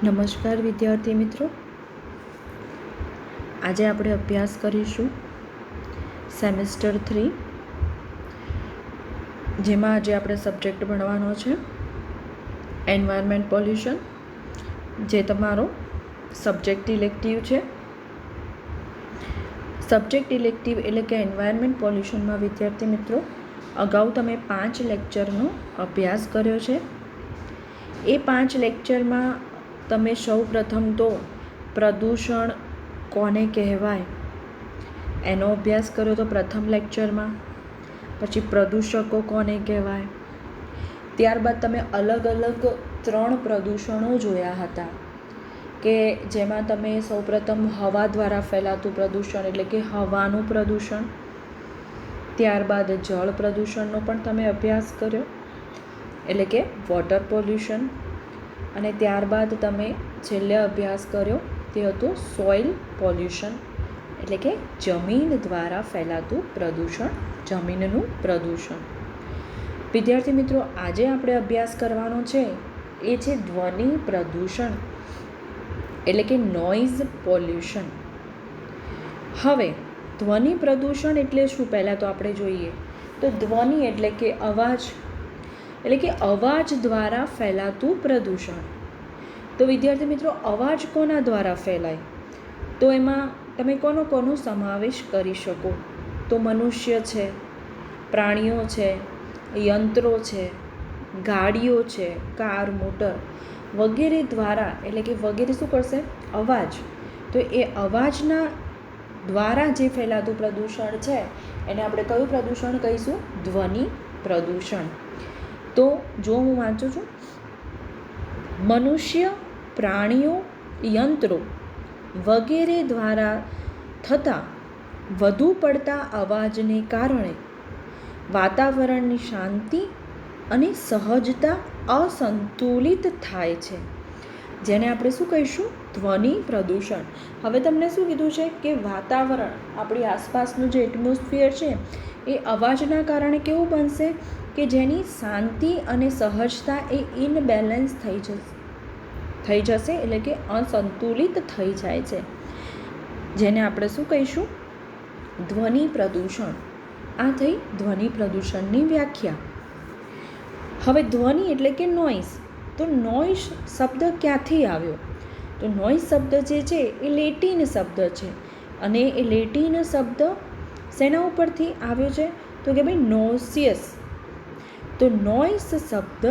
નમસ્કાર વિદ્યાર્થી મિત્રો, આજે આપણે અભ્યાસ કરીશું સેમેસ્ટર 3, જેમાં આજે આપણે સબ્જેક્ટ ભણવાનો છે એન્વાયરમેન્ટ પોલ્યુશન, જે તમારો સબ્જેક્ટ ઇલેક્ટિવ છે. સબ્જેક્ટ ઇલેક્ટિવ એટલે કે એન્વાયરમેન્ટ પોલ્યુશનમાં વિદ્યાર્થી મિત્રો અગાઉ તમે 5 લેક્ચરનો અભ્યાસ કર્યો છે. એ 5 લેક્ચરમાં તમે સૌ પ્રથમ તો પ્રદૂષણ કોને કહેવાય એનો અભ્યાસ કર્યો તો પ્રથમ લેક્ચરમાં. પછી પ્રદૂષકો કોને કહેવાય. ત્યારબાદ તમે અલગ અલગ 3 પ્રદૂષણો જોયા હતા, કે જેમાં તમે સૌપ્રથમ હવા દ્વારા ફેલાતું પ્રદૂષણ એટલે કે હવાનું પ્રદૂષણ, ત્યારબાદ જળ પ્રદૂષણનો પણ તમે અભ્યાસ કર્યો એટલે કે વોટર પોલ્યુશન, અને ત્યારબાદ તમે છેલ્લે અભ્યાસ કર્યો તે હતું સોઇલ પોલ્યુશન એટલે કે જમીન દ્વારા ફેલાતું પ્રદૂષણ, જમીનનું પ્રદૂષણ. વિદ્યાર્થી મિત્રો, આજે આપણે અભ્યાસ કરવાનો છે એ છે ધ્વનિ પ્રદૂષણ એટલે કે નોઇઝ પોલ્યુશન. હવે ધ્વનિ પ્રદૂષણ એટલે શું, પહેલાં તો આપણે જોઈએ તો ધ્વનિ એટલે કે અવાજ, એટલે કે અવાજ દ્વારા ફેલાતું પ્રદૂષણ. તો વિદ્યાર્થી મિત્રો, અવાજ કોના દ્વારા ફેલાય, તો એમાં તમે કોનો સમાવેશ કરી શકો, તો મનુષ્ય છે, પ્રાણીઓ છે, યંત્રો છે, ગાડીઓ છે, કાર, મોટર વગેરે દ્વારા, એટલે કે વગેરે શું કરશે, અવાજ. તો એ અવાજના દ્વારા જે ફેલાતું પ્રદૂષણ છે એને આપણે કયું પ્રદૂષણ કહીશું, ધ્વનિ પ્રદૂષણ. તો જો હું વાંચું છું, મનુષ્ય, પ્રાણીઓ, યંત્રો વગેરે દ્વારા થતા વધુ પડતા અવાજને કારણે વાતાવરણની શાંતિ અને સહજતા અસંતુલિત થાય છે, જેને આપણે શું કહીશું, ધ્વનિ પ્રદૂષણ. હવે તમને શું કીધું છે કે વાતાવરણ, આપણી આસપાસનું જે એટમોસ્ફિયર છે એ અવાજના કારણે કેવું બનશે કે જેની શાંતિ અને સહજતા એ ઇનબેલેન્સ થઈ જશે એટલે કે અસંતુલિત થઈ જાય છે, જેને આપણે શું કહીશું, ધ્વનિ પ્રદૂષણ. આ થઈ ધ્વનિ પ્રદૂષણની વ્યાખ્યા. હવે ધ્વનિ એટલે કે નોઇઝ. તો નોઇઝ શબ્દ ક્યાંથી આવ્યો, તો નોઇઝ શબ્દ જે છે એ લેટિન શબ્દ છે, અને એ લેટિન શબ્દ શેના ઉપરથી આવ્યો છે, તો કે ભાઈ નોસિયસ. તો નોઇસ શબ્દ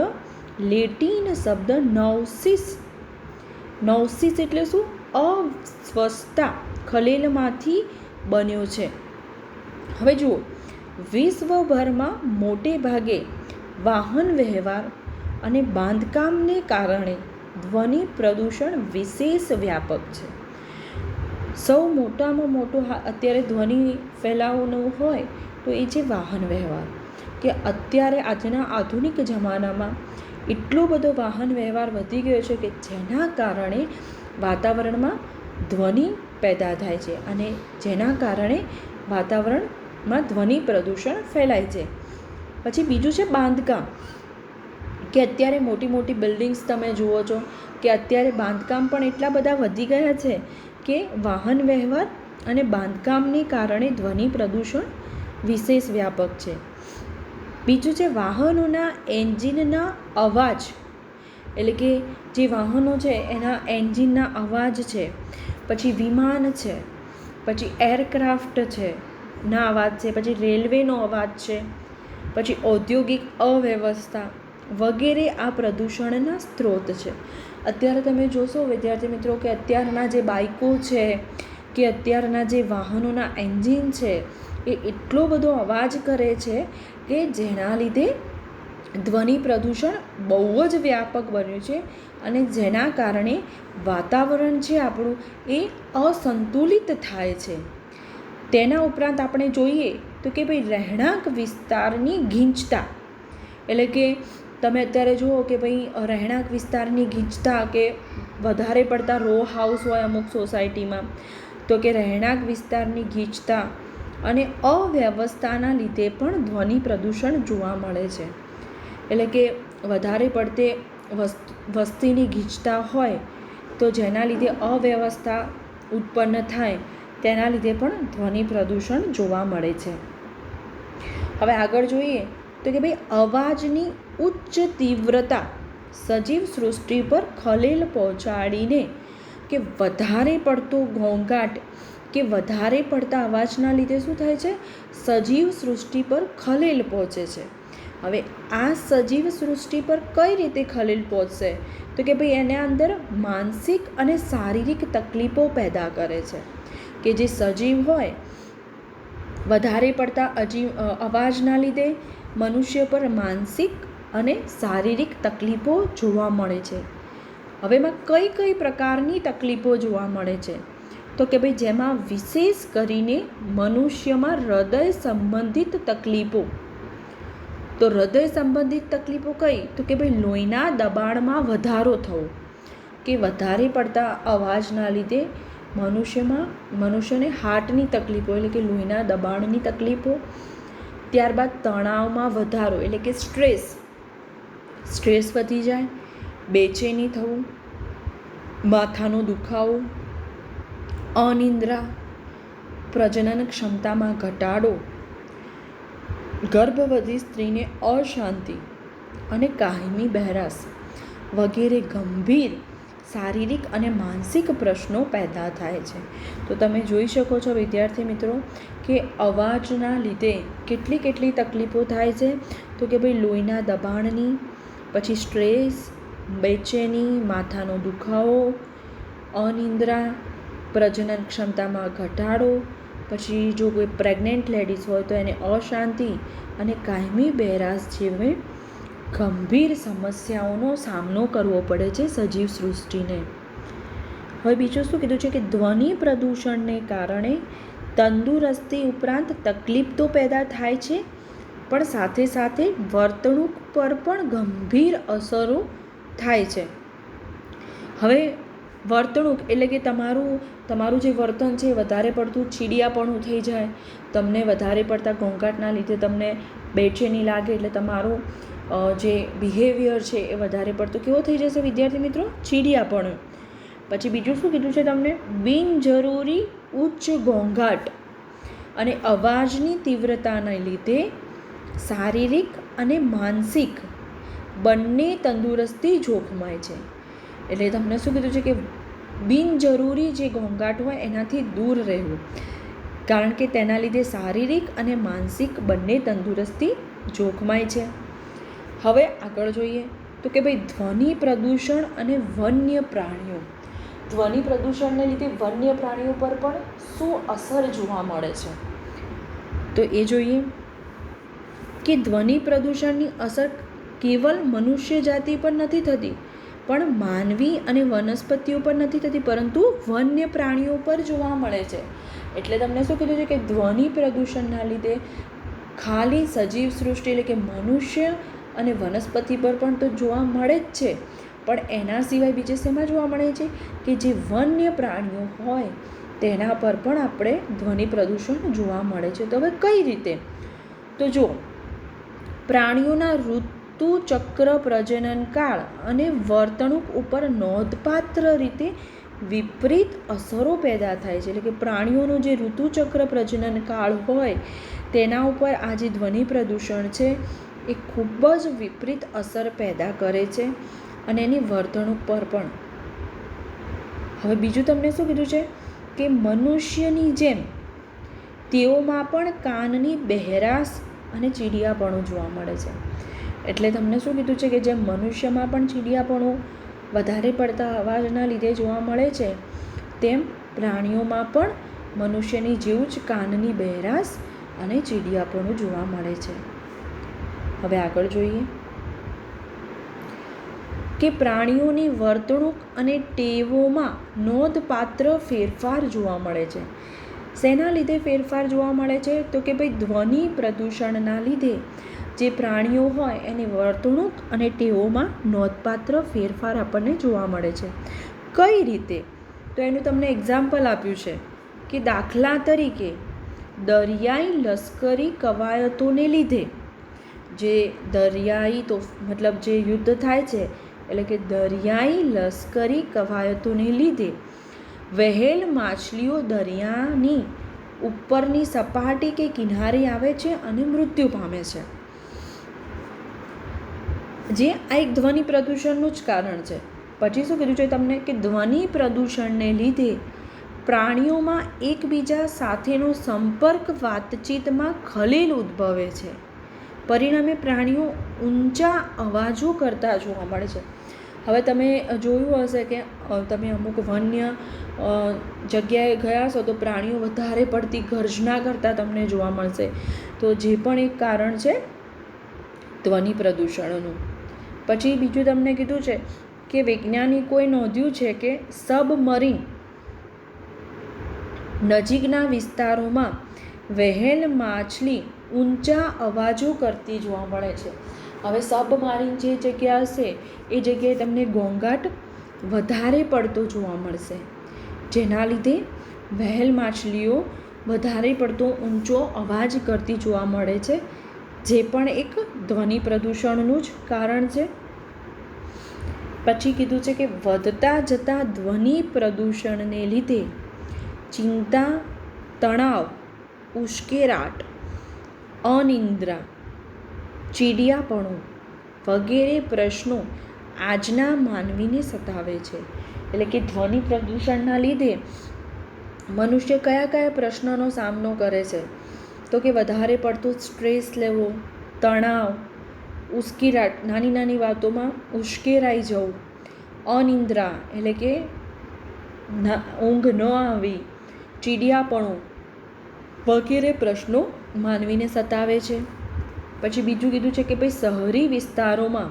લેટિન શબ્દ નૌસિસ એટલે શું, અસ્વસ્થતા, ખલેલમાંથી બન્યો છે. હવે જુઓ, વિશ્વભરમાં મોટે ભાગે વાહન વ્યવહાર અને બાંધકામને કારણે ધ્વનિ પ્રદૂષણ વિશેષ વ્યાપક છે. સૌ મોટામાં મોટો અત્યારે ધ્વનિ ફેલાવવાનું હોય તો એ છે વાહન વ્યવહાર, કે અત્યારે આજના આધુનિક જમાનામાં એટલો બધો વાહન વ્યવહાર વધી ગયો છે કે જેના કારણે વાતાવરણમાં ધ્વનિ પેદા થાય છે, અને જેના કારણે વાતાવરણમાં ધ્વનિ પ્રદૂષણ ફેલાય છે. પછી બીજું છે બાંધકામ, કે અત્યારે મોટી મોટી બિલ્ડિંગ્સ તમે જુઓ છો કે અત્યારે બાંધકામ પણ એટલા બધા વધી ગયા છે કે વાહન વ્યવહાર અને બાંધકામને કારણે ધ્વનિ પ્રદૂષણ વિશેષ વ્યાપક છે. બીજું છે વાહનોના એન્જિનના અવાજ, એટલે કે જે વાહનો છે એના એન્જિનના અવાજ છે, પછી વિમાન છે, પછી એરક્રાફ્ટ છે ના અવાજ છે, પછી રેલવેનો અવાજ છે, પછી ઔદ્યોગિક અવ્યવસ્થા વગેરે આ પ્રદૂષણના સ્ત્રોત છે. અત્યારે તમે જોશો વિદ્યાર્થી મિત્રો કે અત્યારના જે બાઇકો છે કે અત્યારના જે વાહનોના એન્જિન છે એ એટલો બધો અવાજ કરે છે કે જેના લીધે ધ્વનિ પ્રદૂષણ બહુ જ વ્યાપક બન્યું છે, અને જેના કારણે વાતાવરણ છે આપણું એ અસંતુલિત થાય છે. તેના ઉપરાંત આપણે જોઈએ તો કે ભાઈ રહેણાંક વિસ્તારની ગીચતા, એટલે કે તમે અત્યારે જુઓ કે ભાઈ રહેણાંક વિસ્તારની ગીચતા, કે વધારે પડતા રો હાઉસ હોય અમુક સોસાયટીમાં, તો કે રહેણાંક વિસ્તારની ગીચતા અને અવ્યવસ્થાના લીધે પણ ધ્વનિ પ્રદૂષણ જોવા મળે છે. એટલે કે વધારે પડતે વસ્તીની ગીચતા હોય તો જેના લીધે અવ્યવસ્થા ઉત્પન્ન થાય તેના લીધે પણ ધ્વનિ પ્રદૂષણ જોવા મળે છે. હવે આગળ જોઈએ તો કે ભાઈ અવાજની ઉચ્ચ તીવ્રતા સજીવ સૃષ્ટિ પર ખલેલ પહોંચાડીને કે વધારે પડતો ઘોંઘાટ કે વધારે પડતા અવાજના લીધે શું થાય છે, સજીવ સૃષ્ટિ પર ખલેલ પહોંચે છે. હવે આ સજીવ સૃષ્ટિ પર કઈ રીતે ખલેલ પહોંચશે તો કે ભાઈ એના અંદર માનસિક અને શારીરિક તકલીફો પેદા કરે છે કે જે સજીવ હોય વધારે પડતા અવાજના લીધે મનુષ્ય પર માનસિક અને શારીરિક તકલીફો જોવા મળે છે. હવે એમાં કઈ કઈ પ્રકારની તકલીફો જોવા મળે છે તો કે ભાઈ જેમાં વિશેષ કરીને મનુષ્યમાં હૃદય સંબંધિત તકલીફો. તો હૃદય સંબંધિત તકલીફો કઈ તો કે ભાઈ લોહીના દબાણમાં વધારો થવો કે વધારે પડતા અવાજના લીધે મનુષ્યને હાર્ટની તકલીફો એટલે કે લોહીના દબાણની તકલીફો. ત્યારબાદ તણાવમાં વધારો એટલે કે સ્ટ્રેસ વધી જાય, બેચેની થવું, માથાનો દુખાવો, અનિદ્રા, પ્રજનન ક્ષમતામાં ઘટાડો, ગર્ભવતી સ્ત્રીને અશાંતિ અને કાયમી બહેરાશ વગેરે ગંભીર શારીરિક અને માનસિક પ્રશ્નો પેદા થાય છે. તો તમે જોઈ શકો છો વિદ્યાર્થી મિત્રો કે અવાજના લીધે કેટલી તકલીફો થાય છે તો કે ભાઈ લોહીના દબાણની, પછી સ્ટ્રેસ, બેચેની, માથાનો દુખાવો, અનિદ્રા, પ્રજનન ક્ષમતામાં ઘટાડો, પછી જો કોઈ પ્રેગ્નન્ટ લેડીઝ હોય તો એને અશાંતિ અને કાયમી બહેરાશ જેવી ગંભીર સમસ્યાઓનો સામનો કરવો પડે છે સજીવ સૃષ્ટિને. હવે બીજું શું કીધું છે કે ધ્વનિ પ્રદૂષણને કારણે તંદુરસ્તી ઉપરાંત તકલીફ તો પેદા થાય છે પણ સાથે સાથે વર્તણૂક પર પણ ગંભીર અસરો થાય છે. હવે વર્તણૂક એટલે કે તમારું જે વર્તન છે વધારે પડતું ચીડિયાપણું થઈ જાય, તમને વધારે પડતા ઘોંઘાટના લીધે તમને બેચેની લાગે એટલે તમારું જે બિહેવિયર છે એ વધારે પડતું કેવો થઈ જશે વિદ્યાર્થી મિત્રો, ચીડિયાપણું. પછી બીજું શું કીધું છે તમને, બિનજરૂરી ઉચ્ચ ઘોંઘાટ અને અવાજની તીવ્રતાને લીધે શારીરિક અને માનસિક બંને તંદુરસ્તી જોખમાય છે. એટલે તમને શું કીધું છે કે બિનજરૂરી જે ઘોંઘાટ હોય એનાથી દૂર રહેવું, કારણ કે તેના લીધે શારીરિક અને માનસિક બંને તંદુરસ્તી જોખમાય છે. હવે આગળ જોઈએ તો કે ભાઈ ધ્વનિ પ્રદૂષણ અને વન્ય પ્રાણીઓ. ધ્વનિ પ્રદૂષણને લીધે વન્ય પ્રાણીઓ પર પણ શું અસર જોવા મળે છે તો એ જોઈએ કે ધ્વનિ પ્રદૂષણની અસર કેવલ મનુષ્ય જાતિ પર નથી થતી પણ માનવી અને વનસ્પતિઓ પર નથી થતી પરંતુ વન્ય પ્રાણીઓ પર જોવા મળે છે. એટલે તમને શું કીધું છે કે ધ્વનિ પ્રદૂષણના લીધે ખાલી સજીવ સૃષ્ટિ એટલે કે મનુષ્ય અને વનસ્પતિ પર પણ તો જોવા મળે જ છે પણ એના સિવાય બીજે શેમાં જોવા મળે છે કે જે વન્ય પ્રાણીઓ હોય તેના પર પણ આપણે ધ્વનિ પ્રદૂષણ જોવા મળે છે. તો હવે કઈ રીતે તો જો પ્રાણીઓના ઋતુચક્ર, પ્રજનનકાળ અને વર્તણૂક ઉપર નોંધપાત્ર રીતે વિપરીત અસરો પેદા થાય છે. એટલે કે પ્રાણીઓનો જે ઋતુચક્ર પ્રજનનકાળ હોય તેના ઉપર આ જે ધ્વનિ પ્રદૂષણ છે એ ખૂબ જ વિપરીત અસર પેદા કરે છે અને એની વર્તણૂક પર પણ. હવે બીજું તમને શું કીધું છે કે મનુષ્યની જેમ તેઓમાં પણ કાનની બહેરાશ અને ચીડિયાપણું જોવા મળે છે. એટલે તમને શું કીધું છે કે જેમ મનુષ્યમાં પણ ચીડિયાપણું વધારે પડતા અવાજના લીધે જોવા મળે છે તેમ પ્રાણીઓમાં પણ મનુષ્યની જેવું જ કાનની બહેરાશ અને ચીડિયાપણું જોવા મળે છે. હવે આગળ જોઈએ કે પ્રાણીઓની વર્તણૂક અને ટેવોમાં નોંધપાત્ર ફેરફાર જોવા મળે છે. શેના લીધે ફેરફાર જોવા મળે છે તો કે ભાઈ ધ્વનિ પ્રદૂષણના લીધે જે પ્રાણીઓ હોય એની વર્તણૂક અને ટેવોમાં નોંધપાત્ર ફેરફાર આપણને જોવા મળે છે. કઈ રીતે તો એનું તમને એક્ઝામ્પલ આપ્યું છે કે દાખલા તરીકે દરિયાઈ લશ્કરી કવાયતોને લીધે જે દરિયાઈ તો મતલબ જે યુદ્ધ થાય છે એટલે કે દરિયાઈ લશ્કરી કવાયતોને લીધે વહેલ માછલીઓ દરિયાની ઉપરની સપાટી કે કિનારે આવે છે અને મૃત્યુ પામે છે, જે આ એક ધ્વનિ પ્રદૂષણનું જ કારણ છે. પછી શું કીધું છે તમને કે ધ્વનિ પ્રદૂષણને લીધે પ્રાણીઓમાં એકબીજા સાથેનો સંપર્ક વાતચીતમાં ખલેલ ઉદ્ભવે છે. પરિણામે પ્રાણીઓ ઊંચા અવાજો કરતા જોવા મળે છે. હવે તમે જોયું હશે કે તમે અમુક વન્ય જગ્યાએ ગયા છો તો પ્રાણીઓ વધારે પડતી ગર્જના કરતા તમને જોવા મળશે. તો જે પણ એક કારણ છે ધ્વનિ પ્રદૂષણનું. પછી બીજું તમને કીધું છે કે વૈજ્ઞાનિકોએ નોંધ્યું છે કે સબમરીન નજીકના વિસ્તારોમાં વહેલ માછલી ઊંચા અવાજો કરતી જોવા મળે છે. હવે સબમરીન જે જગ્યા હશે એ જગ્યાએ તમને ઘોંઘાટ વધારે પડતો જોવા મળશે, જેના લીધે વહેલ માછલીઓ વધારે પડતો ઊંચો અવાજ કરતી જોવા મળે છે, જે પણ એક ધ્વનિ પ્રદૂષણનું જ કારણ છે. પછી કીધું છે કે વધતા જતા ધ્વનિ પ્રદૂષણને લીધે ચિંતા, તણાવ, ઉશ્કેરાટ, અનિદ્રા, ચીડિયાપણું વગેરે પ્રશ્નો આજના માનવીને સતાવે છે. એટલે કે ધ્વનિ પ્રદૂષણના લીધે મનુષ્ય કયા કયા પ્રશ્નોનો સામનો કરે છે? તો કે વધારે પડતું સ્ટ્રેસ લેવો, તણાવ, ઉશ્કેરાટ, નાની નાની વાતોમાં ઉશ્કેરાઈ જવું, અનિદ્રા એટલે કે ઊંઘ ન આવી, ચીડિયાપણું વગેરે પ્રશ્નો માનવીને સતાવે છે. પછી બીજું કીધું છે કે ભાઈ શહેરી વિસ્તારોમાં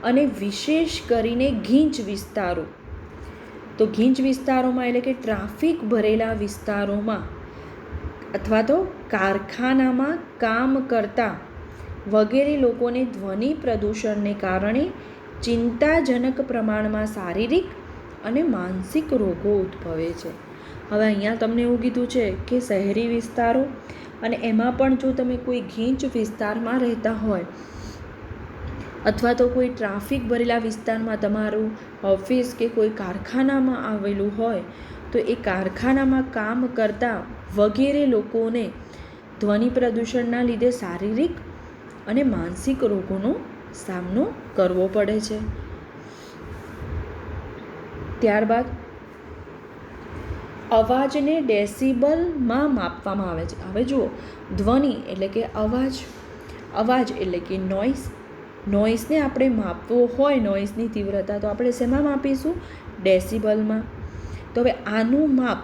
અને વિશેષ કરીને ગીચ વિસ્તારો, તો ગીચ વિસ્તારોમાં એટલે કે ટ્રાફિક ભરેલા વિસ્તારોમાં અથવા તો કારખાનામાં કામ કરતા વગેરે લોકોને ધ્વનિ પ્રદૂષણને કારણે ચિંતાજનક પ્રમાણમાં શારીરિક અને માનસિક રોગો ઉદ્ભવે છે. હવે અહીંયા તમને એવું કીધું છે કે શહેરી વિસ્તારો અને એમાં પણ જો તમે કોઈ ગીચ વિસ્તારમાં રહેતા હોય અથવા તો કોઈ ટ્રાફિક ભરેલા વિસ્તારમાં તમારું ઓફિસ કે કોઈ કારખાનામાં આવેલું હોય તો એ કારખાનામાં કામ કરતા વગેરે લોકોને ધ્વનિ પ્રદૂષણના લીધે શારીરિક અને માનસિક રોગોનો સામનો કરવો પડે છે. ત્યારબાદ અવાજને ડેસિબલમાં માપવામાં આવે છે. હવે જુઓ, ધ્વનિ એટલે કે અવાજ એટલે કે નોઇઝને આપણે માપવો હોય, નોઇઝની તીવ્રતા, તો આપણે શેમાં માપીશું? ડેસિબલમાં. તો હવે આનું માપ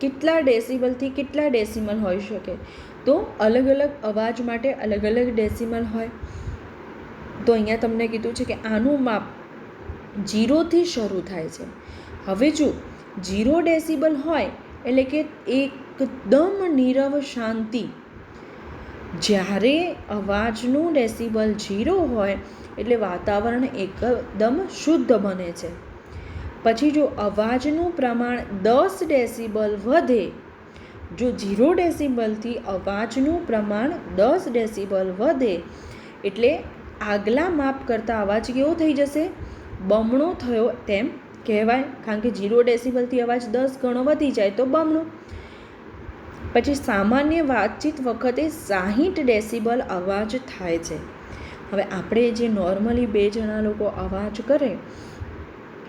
કેટલા ડેસિબલથી કેટલા ડેસિમલ હોઈ શકે? તો અલગ અલગ અવાજ માટે અલગ અલગ ડેસિમલ હોય. તો અહીંયા તમને કીધું છે કે આનું માપ 0થી શરૂ થાય છે. હવે જો 0 ડેસિબલ હોય એટલે કે એકદમ નીરવ શાંતિ. જ્યારે અવાજનું ડેસિબલ 0 હોય એટલે વાતાવરણ એકદમ શુદ્ધ બને છે. પછી જો અવાજનું પ્રમાણ 10 ડેસિબલ વધે, જો 0 ડેસિબલથી અવાજનું પ્રમાણ 10 ડેસિબલ વધે એટલે આગલા માપ કરતાં અવાજ કેવો થઈ જશે? બમણો થયો તેમ કહેવાય, કારણ કે 0 ડેસિબલથી અવાજ 10 ગણો વધી જાય તો બમણો. પછી સામાન્ય વાતચીત વખતે 60 ડેસિબલ અવાજ થાય છે. હવે આપણે જે નોર્મલી 2 જણા લોકો અવાજ કરે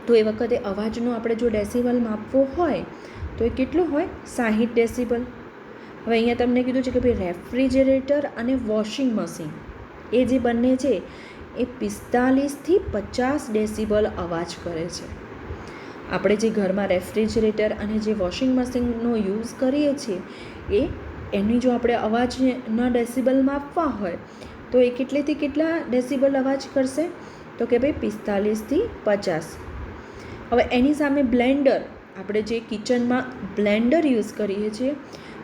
તો એ વખતે અવાજનો આપણે જો ડેસિબલ માપવો હોય તો એ કેટલું હોય? 60 ડેસિબલ. હવે અહીંયા તમને કીધું છે કે ભાઈ રેફ્રિજરેટર અને વોશિંગ મશીન એ જે બંને છે એ 45થી 50 ડેસિબલ અવાજ કરે છે. આપણે જે ઘરમાં રેફ્રિજરેટર અને જે વોશિંગ મશીનનો યુઝ કરીએ છીએ એની જો આપણે અવાજના ડેસિબલ માપવા હોય તો એ કેટલેથી કેટલા ડેસિબલ અવાજ કરશે? તો કે ભાઈ 45થી 50. હવે એની સામે બ્લેન્ડર, આપણે જે કિચનમાં બ્લેન્ડર યુઝ કરીએ છીએ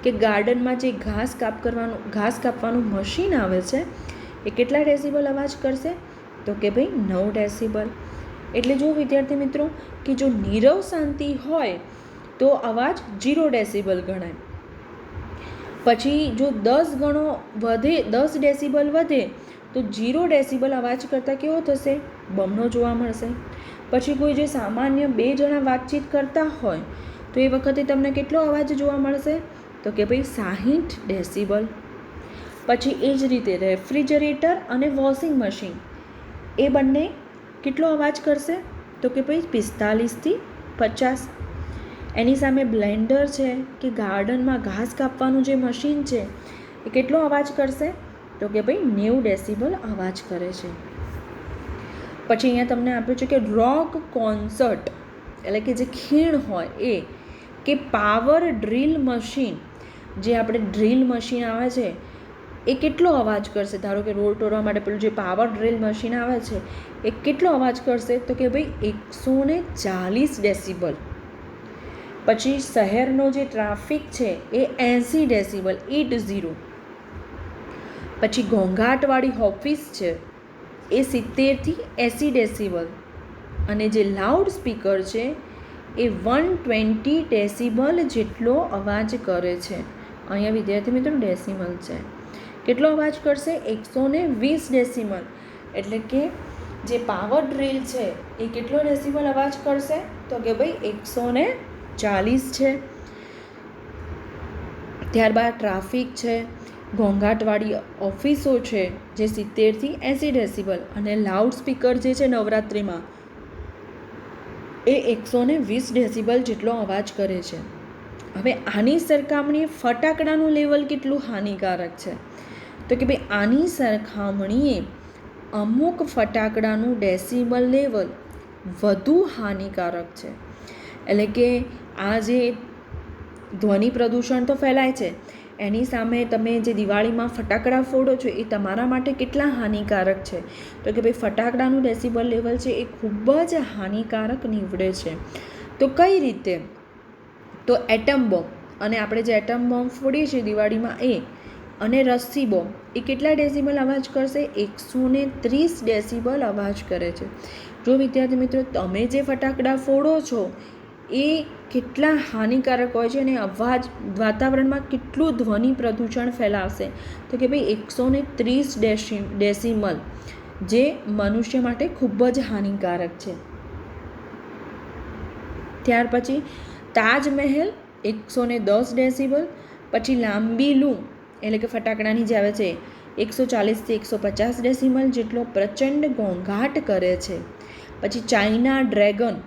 કે ગાર્ડનમાં જે ઘાસ કાપવાનું મશીન આવે છે એ કેટલા ડેસિબલ અવાજ કરશે? તો કે ભાઈ 9 ડેસિબલ. એટલે જો વિદ્યાર્થી મિત્રો કે જો નીરવ શાંતિ હોય તો અવાજ 0 ડેસિબલ ગણાય. પછી જો 10 ડેસિબલ વધે તો 0 ડેસિબલ અવાજ કરતાં કેવો થશે? બમણો જોવા મળશે. પછી કોઈ જે સામાન્ય 2 જણા વાતચીત કરતા હોય તો એ વખતે તમને કેટલો અવાજ જોવા મળશે? તો કે ભાઈ 60 ડેસિબલ. પછી એ જ રીતે રેફ્રિજરેટર અને વોશિંગ મશીન એ બંને કેટલો અવાજ કરશે? તો કે ભાઈ 45થી 50. એની સામે બ્લેન્ડર છે કે ગાર્ડનમાં ઘાસ કાપવાનું જે મશીન છે એ કેટલો અવાજ કરશે? તો કે ભાઈ 90 ડેસિબલ અવાજ કરે છે. પછી અહીંયા તમને આપ્યું છે કે રોક કોન્સર્ટ એટલે કે જે ખીણ હોય એ કે પાવર ડ્રીલ મશીન, જે આપણે ડ્રીલ મશીન આવે છે એ કેટલો અવાજ કરશે? ધારો કે રોડ તોડવા માટે પેલું જે પાવર ડ્રીલ મશીન આવે છે એ કેટલો અવાજ કરશે? તો કે ભાઈ 140 ડેસિબલ. પછી શહેરનો જે ટ્રાફિક છે એ 80 ડેસિબલ 80. પછી ઘોંઘાટવાળી ઓફિસ છે એ 70થી 80 ડેસિબલ. અને જે લાઉડ સ્પીકર છે એ 120 ડેસિબલ જેટલો અવાજ કરે છે. અહીંયા વિદ્યાર્થી મિત્રો ડેસિમલ છે. કેટલો અવાજ કરશે? 120 ડેસિમલ. એટલે કે જે પાવર ડ્રીલ છે એ કેટલો ડેસિબલ અવાજ કરશે? તો કે ભાઈ 140 છે. ત્યારબાદ ટ્રાફિક છે, ઘોંઘાટવાળી ઓફિસો છે જે 70થી 80 ડેસિબલ, અને લાઉડ સ્પીકર જે છે નવરાત્રિમાં એ 120 ડેસિબલ જેટલો અવાજ કરે છે. હવે આની સરખામણીએ ફટાકડાનું લેવલ કેટલું હાનિકારક છે? તો કે ભાઈ આની સરખામણીએ અમુક ફટાકડાનું ડેસિબલ લેવલ વધુ હાનિકારક છે. એટલે કે આ જે ધ્વનિ પ્રદૂષણ તો ફેલાય છે એની સામે તમે જે દિવાળીમાં ફટાકડા ફોડો છો એ તમારા માટે કેટલા હાનિકારક છે? તો કે ભાઈ ફટાકડાનું ડેસિબલ લેવલ છે એ ખૂબ જ હાનિકારક નીવડે છે. તો કઈ રીતે? તો એટમ બોમ્બ, અને આપણે જે એટમ બોમ્બ ફોડીએ છીએ દિવાળીમાં એ, અને રસ્સી બોમ્બ એ કેટલા ડેસિબલ અવાજ કરશે? 130 ડેસિબલ અવાજ કરે છે. જો વિદ્યાર્થી મિત્રો તમે જે ફટાકડા ફોડો છો એ કેટલા હાનિકારક હોય છે અને અવાજ વાતાવરણમાં કેટલું ધ્વનિ પ્રદૂષણ ફેલાવશે? તો કે ભાઈ 130 ડેસિમલ, જે મનુષ્ય માટે ખૂબ જ હાનિકારક છે. ત્યાર પછી તાજમહેલ 110 ડેસિબલ. પછી લાંબી લૂં એટલે કે ફટાકડાની જે આવે છે 140થી 150 ડેસિમલ જેટલો પ્રચંડ ઘોંઘાટ કરે છે. પછી ચાઇના ડ્રેગન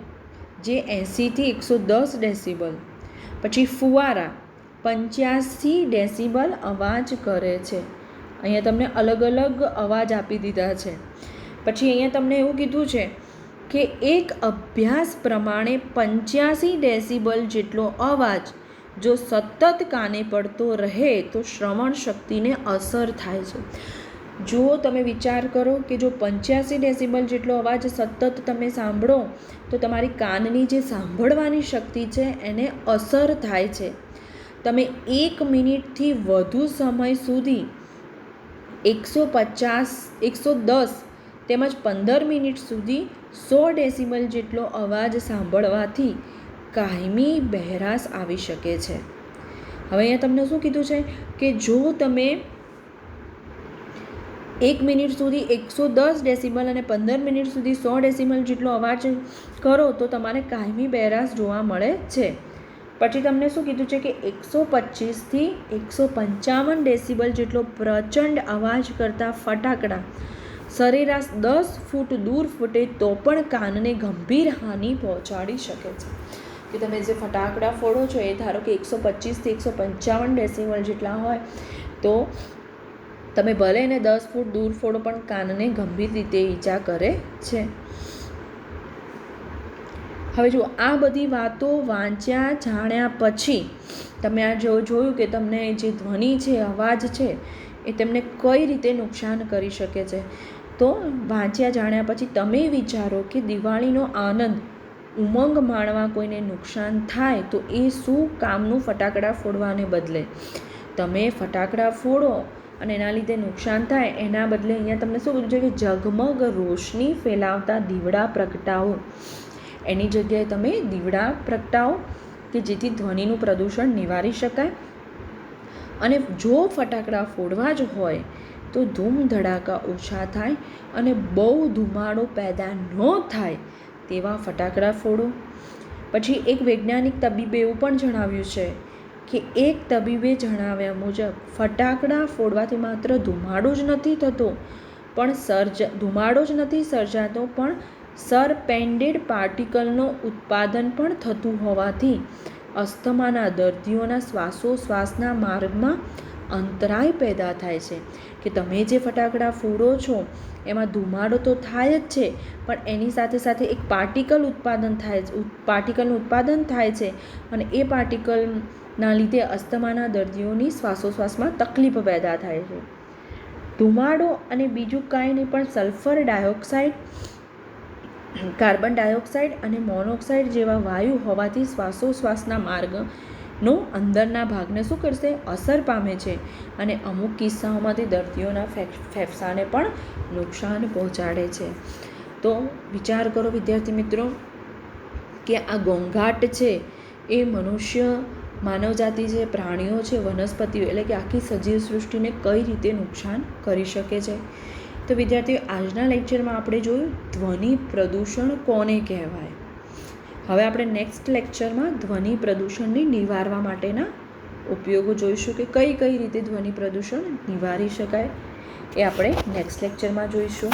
જે 80થી 110 ડેસિબલ. પછી ફુવારા 85 ડેસિબલ અવાજ કરે છે. અહીંયા તમને અલગ અલગ અવાજ આપી દીધા છે. પછી અહીંયા તમને એવું કીધું છે કે એક અભ્યાસ પ્રમાણે 85 ડેસિબલ જેટલો અવાજ જો સતત કાને પડતો રહે તો શ્રવણ શક્તિને અસર થાય છે. જો તમે વિચાર કરો કે જો 85 ડેસિબલ જેટલો અવાજ સતત તમે સાંભળો તો તમારી કાનની જે સાંભળવાની શક્તિ છે એને અસર થાય છે. તમે 1 મિનિટથી વધુ સમય સુધી 150, 110 તેમજ 15 મિનિટ સુધી 100 ડેસિબલ જેટલો અવાજ સાંભળવાથી કાયમી બહેરાશ આવી શકે છે. હવે અહીંયા તમને શું કીધું છે કે જો તમે 1 મિનિટ સુધી 110 ડેસિબલ અને 15 મિનિટ સુધી 100 ડેસિબલ જેટલો અવાજ કરો તો તમારે કાયમી બહેરાશ જોવા મળે છે. પછી તમને શું કીધું છે કે 125થી 155 ડેસિબલ જેટલો પ્રચંડ અવાજ કરતા ફટાકડા સરેરાશ 10 ફૂટ દૂર ફૂટે તો પણ કાનને ગંભીર હાનિ પહોંચાડી શકે છે. કે તમે જે ફટાકડા ફોડો છો એ ધારો કે 125થી 155 ડેસિબલ જેટલા હોય તો તમે ભલે એને 10 ફૂટ દૂર ફોડો પણ કાનને ગંભીર રીતે ઈજા કરે છે. હવે જો આ બધી વાતો વાંચ્યા જાણ્યા પછી તમે આ જોયું કે તમને જે ધ્વનિ છે, અવાજ છે એ તમને કઈ રીતે નુકસાન કરી શકે છે. તો વાંચ્યા જાણ્યા પછી તમે વિચારો કે દિવાળીનો આનંદ, ઉમંગ માણવા કોઈને નુકસાન થાય તો એ શું કામનું ફટાકડા ફોડવાને બદલે તમે ફટાકડા ફોડો અને એના લીધે નુકસાન થાય એના બદલે અહીંયા તમને શું કીધું છે કે ઝગમગ રોશની ફેલાવતા દીવડા પ્રગટાવો. એની જગ્યાએ તમે દીવડા પ્રગટાવો કે જેથી ધ્વનિનું પ્રદૂષણ નિવારી શકાય. અને જો ફટાકડા ફોડવા જ હોય તો ધૂમ ધડાકા ઓછા થાય અને બહુ ધુમાડો પેદા ન થાય તેવા ફટાકડા ફોડો. પછી એક વૈજ્ઞાનિક તબીબે એવું પણ જણાવ્યું છે કે એક તબીબે જણાવ્યા મુજબ ફટાકડા ફોડવાથી માત્ર ધુમાડો જ નથી થતો ધુમાડો જ નથી સર્જાતો પણ સરપેન્ડેડ પાર્ટિકલનું ઉત્પાદન પણ થતું હોવાથી અસ્થમાના દર્દીઓના શ્વાસોશ્વાસના માર્ગમાં અંતરાય પેદા થાય છે. કે તમે જે ફટાકડા ફોડો છો એમાં ધુમાડો તો થાય જ છે, પણ એની સાથે સાથે એક પાર્ટિકલનું ઉત્પાદન થાય છે અને એ પાર્ટિકલના લીધે અસ્થમાના દર્દીઓની શ્વાસોશ્વાસમાં તકલીફ પેદા થાય છે. ધુમાડો અને બીજું કાંઈ નહીં પણ સલ્ફર ડાયોક્સાઇડ, કાર્બન ડાયોક્સાઇડ અને મોનોક્સાઇડ જેવા વાયુ હોવાથી શ્વાસોશ્વાસના માર્ગનો અંદરના ભાગને શું કરશે? અસર પામે છે અને અમુક કિસ્સાઓમાંથી દર્દીઓના ફેફસાને પણ નુકસાન પહોંચાડે છે. તો વિચાર કરો વિદ્યાર્થી મિત્રો કે આ ઘોંઘાટ છે એ મનુષ્ય, માનવજાતિ છે, પ્રાણીઓ છે, વનસ્પતિઓ એટલે કે આખી સજીવ સૃષ્ટિને કઈ રીતે નુકસાન કરી શકે છે. તો વિદ્યાર્થીઓ, આજના લેક્ચરમાં આપણે જોયું ધ્વનિ પ્રદૂષણ કોને કહેવાય. હવે આપણે નેક્સ્ટ લેક્ચરમાં ધ્વનિ પ્રદૂષણને નિવારવા માટેના ઉપયોગો જોઈશું કે કઈ રીતે ધ્વનિ પ્રદૂષણ નિવારી શકાય એ આપણે નેક્સ્ટ લેક્ચરમાં જોઈશું.